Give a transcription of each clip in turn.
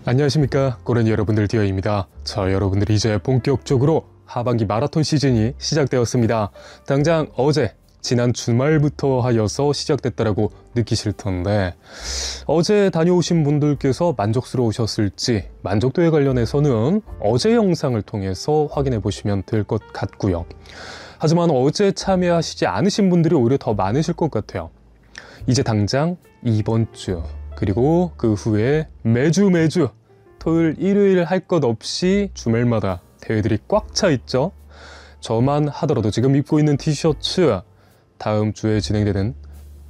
안녕하십니까, 고래니 여러분들, 디어입니다. 자, 여러분들이 이제 본격적으로 하반기 마라톤 시즌이 시작되었습니다. 당장 어제 지난 주말부터 하여서 시작됐다라고 느끼실 텐데, 어제 다녀오신 분들께서 만족스러우셨을지 만족도에 관련해서는 어제 영상을 통해서 확인해 보시면 될 것 같고요. 하지만 어제 참여하시지 않으신 분들이 오히려 더 많으실 것 같아요. 이제 당장 이번 주 그리고 그 후에 매주 토요일 일요일 할 것 없이 주말마다 대회들이 꽉 차 있죠. 저만 하더라도 지금 입고 있는 티셔츠, 다음 주에 진행되는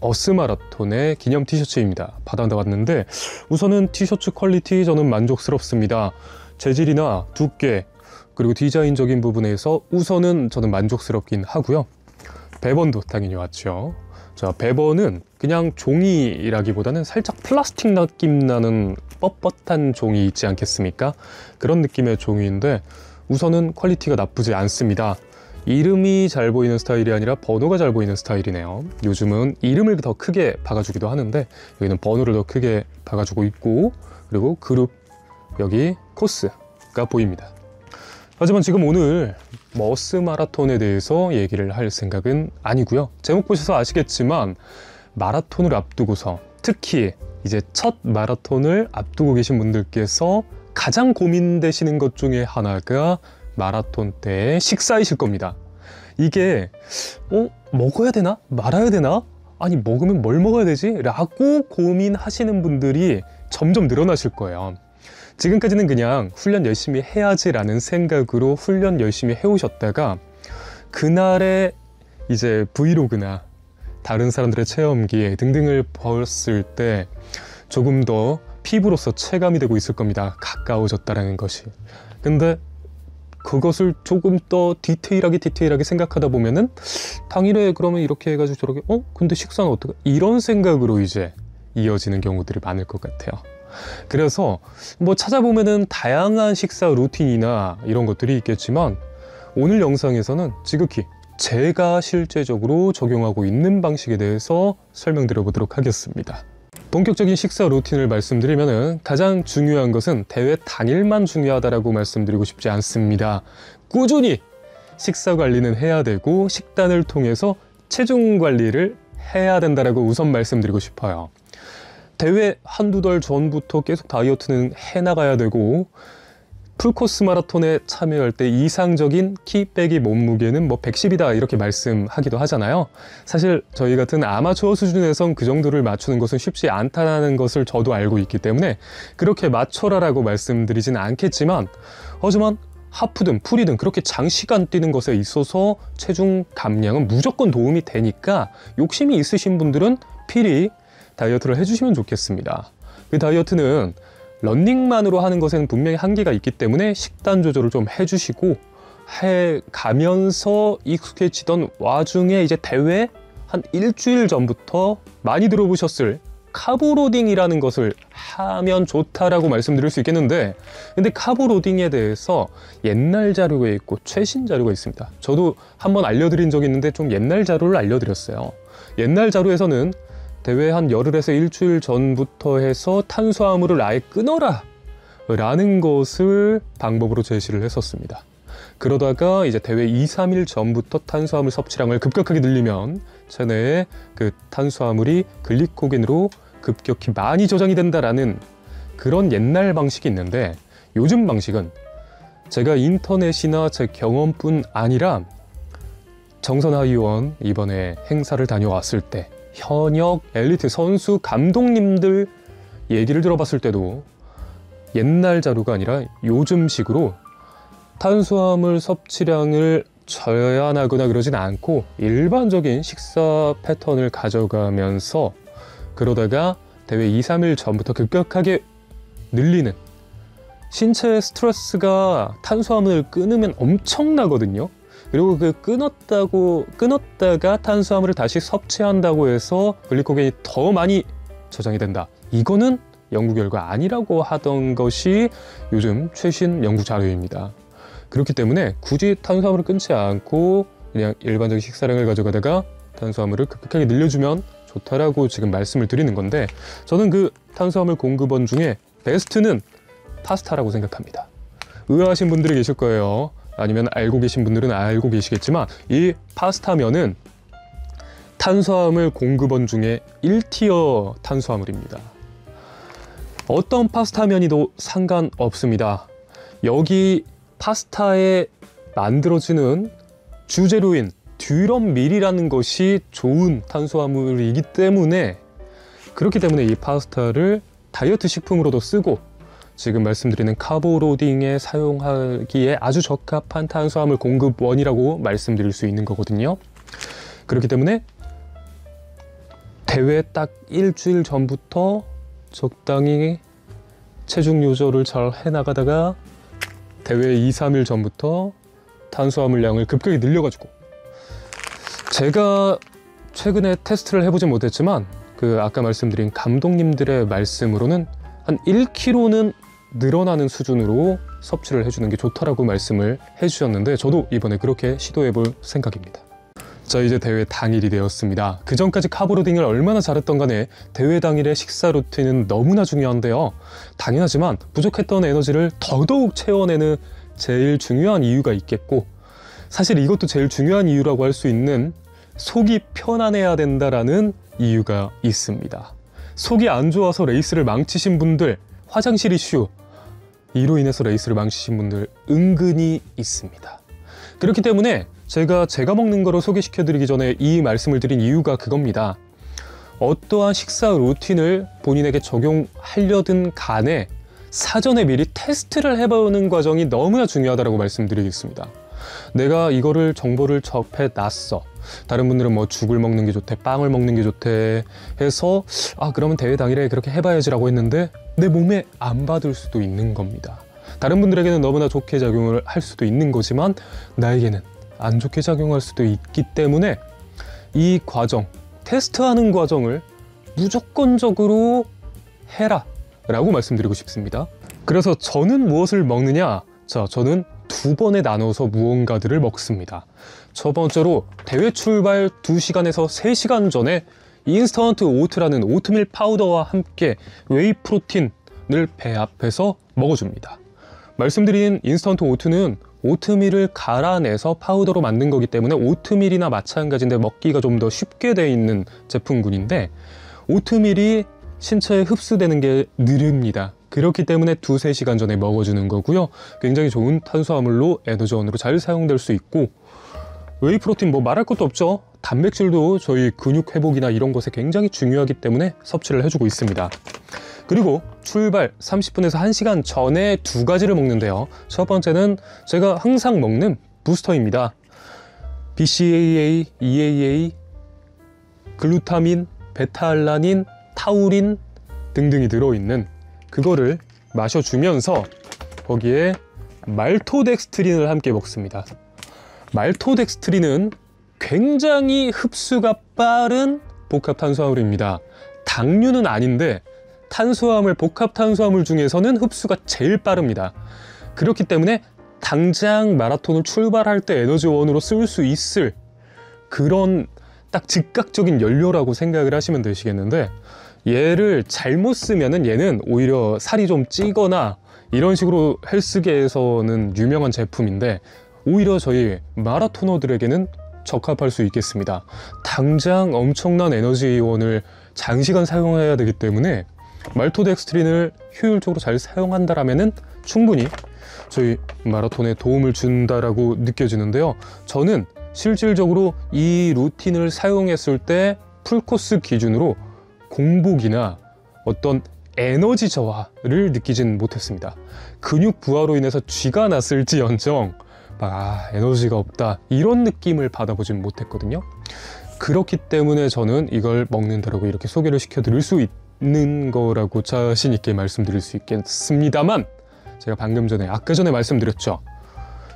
어스마라톤의 기념 티셔츠입니다. 받아왔는데 우선은 티셔츠 퀄리티 저는 만족스럽습니다. 재질이나 두께 그리고 디자인적인 부분에서 우선은 저는 만족스럽긴 하고요. 배번도 당연히 왔죠. 자, 배번은 그냥 종이라기보다는 살짝 플라스틱 느낌 나는 뻣뻣한 종이 있지 않겠습니까? 그런 느낌의 종이인데 우선은 퀄리티가 나쁘지 않습니다. 이름이 잘 보이는 스타일이 아니라 번호가 잘 보이는 스타일이네요. 요즘은 이름을 더 크게 박아주기도 하는데 여기는 번호를 더 크게 박아주고 있고, 그리고 그룹, 여기 코스가 보입니다. 하지만 지금 오늘 어스 마라톤에 대해서 얘기를 할 생각은 아니고요. 제목 보셔서 아시겠지만 마라톤을 앞두고서, 특히 이제 첫 마라톤을 앞두고 계신 분들께서 가장 고민되시는 것 중에 하나가 마라톤 때의 식사이실 겁니다. 이게 먹어야 되나? 말아야 되나? 아니, 먹으면 뭘 먹어야 되지? 라고 고민하시는 분들이 점점 늘어나실 거예요. 지금까지는 그냥 훈련 열심히 해야지 라는 생각으로 훈련 열심히 해오셨다가 그날의 이제 브이로그나 다른 사람들의 체험기 등등을 봤을 때 조금 더 피부로서 체감이 되고 있을 겁니다. 가까워졌다라는 것이. 근데 그것을 조금 더 디테일하게 생각하다 보면은 당일에 그러면 이렇게 해가지고 저렇게 근데 식사는 어떡해? 이런 생각으로 이제 이어지는 경우들이 많을 것 같아요. 그래서 뭐 찾아보면은 다양한 식사 루틴이나 이런 것들이 있겠지만 오늘 영상에서는 지극히 제가 실제적으로 적용하고 있는 방식에 대해서 설명드려 보도록 하겠습니다. 본격적인 식사 루틴을 말씀드리면은 가장 중요한 것은 대회 당일만 중요하다라고 말씀드리고 싶지 않습니다. 꾸준히 식사 관리는 해야 되고 식단을 통해서 체중 관리를 해야 된다라고 우선 말씀드리고 싶어요. 대회 한두 달 전부터 계속 다이어트는 해나가야 되고, 풀코스 마라톤에 참여할 때 이상적인 키 빼기 몸무게는 뭐 110이다 이렇게 말씀하기도 하잖아요. 사실 저희 같은 아마추어 수준에선 그 정도를 맞추는 것은 쉽지 않다는 것을 저도 알고 있기 때문에 그렇게 맞춰라라고 말씀드리진 않겠지만, 하지만 하프든 풀이든 그렇게 장시간 뛰는 것에 있어서 체중 감량은 무조건 도움이 되니까 욕심이 있으신 분들은 필히 다이어트를 해주시면 좋겠습니다. 그 다이어트는 러닝만으로 하는 것에는 분명히 한계가 있기 때문에 식단 조절을 좀 해주시고 해가면서 익숙해지던 와중에 이제 대회 한 일주일 전부터 많이 들어보셨을 카보로딩이라는 것을 하면 좋다라고 말씀드릴 수 있겠는데, 근데 카보로딩에 대해서 옛날 자료가 있고 최신 자료가 있습니다. 저도 한번 알려드린 적이 있는데 좀 옛날 자료를 알려드렸어요. 옛날 자료에서는 대회 한 열흘에서 일주일 전부터 해서 탄수화물을 아예 끊어라 라는 것을 방법으로 제시를 했었습니다. 그러다가 이제 대회 2-3일 전부터 탄수화물 섭취량을 급격하게 늘리면 체내에 그 탄수화물이 글리코겐으로 급격히 많이 저장이 된다라는 그런 옛날 방식이 있는데, 요즘 방식은 제가 인터넷이나 제 경험뿐 아니라 정선하위원 이번에 행사를 다녀왔을 때 현역 엘리트 선수 감독님들 얘기를 들어봤을 때도 옛날 자료가 아니라 요즘식으로 탄수화물 섭취량을 제한하거나 그러진 않고 일반적인 식사 패턴을 가져가면서 그러다가 대회 2-3일 전부터 급격하게 늘리는, 신체 스트레스가 탄수화물을 끊으면 엄청나거든요. 그리고 그 끊었다가 탄수화물을 다시 섭취한다고 해서 글리코겐이 더 많이 저장이 된다. 이거는 연구 결과 아니라고 하던 것이 요즘 최신 연구 자료입니다. 그렇기 때문에 굳이 탄수화물을 끊지 않고 그냥 일반적인 식사량을 가져가다가 탄수화물을 급격하게 늘려주면 좋다라고 지금 말씀을 드리는 건데, 저는 그 탄수화물 공급원 중에 베스트는 파스타라고 생각합니다. 의아하신 분들이 계실 거예요. 아니면 알고 계신 분들은 알고 계시겠지만 이 파스타면은 탄수화물 공급원 중에 1티어 탄수화물입니다. 어떤 파스타면이도 상관없습니다. 여기 파스타에 만들어지는 주재료인 듀럼밀이라는 것이 좋은 탄수화물이기 때문에, 그렇기 때문에 이 파스타를 다이어트 식품으로도 쓰고 지금 말씀드리는 카보로딩에 사용하기에 아주 적합한 탄수화물 공급원이라고 말씀드릴 수 있는 거거든요. 그렇기 때문에 대회 딱 일주일 전부터 적당히 체중 조절을 잘 해나가다가 대회 2, 3일 전부터 탄수화물 양을 급격히 늘려가지고, 제가 최근에 테스트를 해보진 못했지만 아까 말씀드린 감독님들의 말씀으로는 한 1kg는 늘어나는 수준으로 섭취를 해주는 게 좋다라고 말씀을 해주셨는데, 저도 이번에 그렇게 시도해볼 생각입니다. 자, 이제 대회 당일이 되었습니다. 그 전까지 카보로딩을 얼마나 잘했던 간에 대회 당일의 식사 루틴은 너무나 중요한데요. 당연하지만 부족했던 에너지를 더더욱 채워내는 제일 중요한 이유가 있겠고, 사실 이것도 제일 중요한 이유라고 할 수 있는 속이 편안해야 된다라는 이유가 있습니다. 속이 안 좋아서 레이스를 망치신 분들, 화장실 이슈, 이로 인해서 레이스를 망치신 분들 은근히 있습니다. 그렇기 때문에 제가 먹는 거로 소개시켜드리기 전에 이 말씀을 드린 이유가 그겁니다. 어떠한 식사 루틴을 본인에게 적용하려든 간에 사전에 미리 테스트를 해보는 과정이 너무나 중요하다고 말씀드리겠습니다. 내가 이거를 정보를 접해놨어. 다른 분들은 뭐 죽을 먹는 게 좋대, 빵을 먹는 게 좋대 해서 그러면 대회 당일에 그렇게 해봐야지라고 했는데 내 몸에 안 받을 수도 있는 겁니다. 다른 분들에게는 너무나 좋게 작용을 할 수도 있는 거지만 나에게는 안 좋게 작용할 수도 있기 때문에 이 과정, 테스트하는 과정을 무조건적으로 해라 라고 말씀드리고 싶습니다. 그래서 저는 무엇을 먹느냐? 자, 저는 2번에 나눠서 무언가들을 먹습니다. 첫 번째로 대회 출발 2시간에서 3시간 전에 인스턴트 오트라는 오트밀 파우더와 함께 웨이 프로틴을 배합해서 먹어줍니다. 말씀드린 인스턴트 오트는 오트밀을 갈아내서 파우더로 만든 거기 때문에 오트밀이나 마찬가지인데 먹기가 좀 더 쉽게 되어 있는 제품군인데, 오트밀이 신체에 흡수되는 게 느립니다. 그렇기 때문에 2-3시간 전에 먹어주는 거고요. 굉장히 좋은 탄수화물로 에너지원으로 잘 사용될 수 있고, 웨이 프로틴 뭐 말할 것도 없죠. 단백질도 저희 근육 회복이나 이런 것에 굉장히 중요하기 때문에 섭취를 해주고 있습니다. 그리고 출발 30분에서 1시간 전에 2가지를 먹는데요. 첫 번째는 제가 항상 먹는 부스터입니다. BCAA, EAA, 글루타민, 베타알라닌, 타우린 등등이 들어있는 그거를 마셔주면서 거기에 말토덱스트린을 함께 먹습니다. 말토덱스트린은 굉장히 흡수가 빠른 복합 탄수화물입니다. 당류는 아닌데 탄수화물, 복합 탄수화물 중에서는 흡수가 제일 빠릅니다. 그렇기 때문에 당장 마라톤을 출발할 때 에너지원으로 쓸 수 있을 그런 딱 즉각적인 연료라고 생각을 하시면 되시겠는데, 얘를 잘못 쓰면은 얘는 오히려 살이 좀 찌거나 이런 식으로 헬스계에서는 유명한 제품인데 오히려 저희 마라토너들에게는 적합할 수 있겠습니다. 당장 엄청난 에너지원을 장시간 사용해야 되기 때문에 말토덱스트린을 효율적으로 잘 사용한다라면은 충분히 저희 마라톤에 도움을 준다라고 느껴지는데요. 저는 실질적으로 이 루틴을 사용했을 때 풀코스 기준으로 공복이나 어떤 에너지 저하를 느끼진 못했습니다. 근육 부하로 인해서 쥐가 났을지언정 에너지가 없다 이런 느낌을 받아보진 못했거든요. 그렇기 때문에 저는 이걸 먹는다라고 이렇게 소개를 시켜드릴 수 있는 거라고 자신 있게 말씀드릴 수 있겠습니다만, 제가 아까 전에 말씀드렸죠.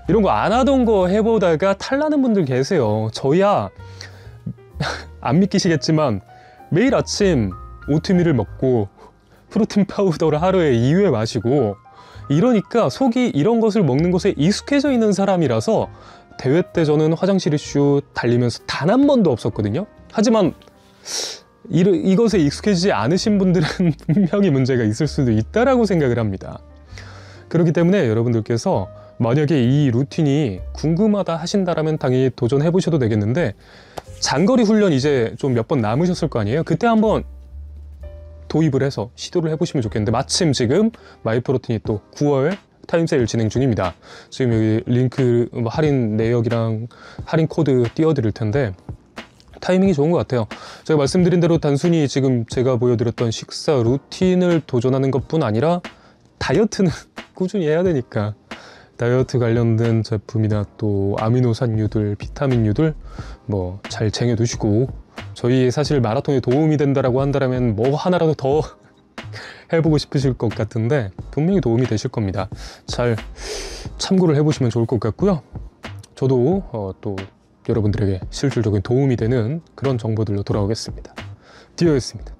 이런 거 안 하던 거 해보다가 탈나는 분들 계세요. 저야 안 믿기시겠지만 매일 아침 오트밀을 먹고 프로틴 파우더를 하루에 2회 마시고 이러니까 속이 이런 것을 먹는 것에 익숙해져 있는 사람이라서 대회 때 저는 화장실 이슈 달리면서 단 한 번도 없었거든요. 하지만 이것에 익숙해지지 않으신 분들은 분명히 문제가 있을 수도 있다라고 생각을 합니다. 그렇기 때문에 여러분들께서 만약에 이 루틴이 궁금하다 하신다라면 당연히 도전해 보셔도 되겠는데, 장거리 훈련 이제 좀 몇 번 남으셨을 거 아니에요? 그때 한번 도입을 해서 시도를 해보시면 좋겠는데, 마침 지금 마이프로틴이 또 9월 타임세일 진행 중입니다. 지금 여기 링크 할인 내역이랑 할인 코드 띄워드릴 텐데 타이밍이 좋은 것 같아요. 제가 말씀드린 대로 단순히 지금 제가 보여드렸던 식사 루틴을 도전하는 것뿐 아니라 다이어트는 꾸준히 해야 되니까 다이어트 관련된 제품이나 또 아미노산유들, 비타민유들 뭐 잘 챙겨두시고, 저희 사실 마라톤에 도움이 된다라고 한다면 뭐 하나라도 더 해보고 싶으실 것 같은데 분명히 도움이 되실 겁니다. 잘 참고를 해보시면 좋을 것 같고요. 저도 또 여러분들에게 실질적인 도움이 되는 그런 정보들로 돌아오겠습니다. 디어였습니다.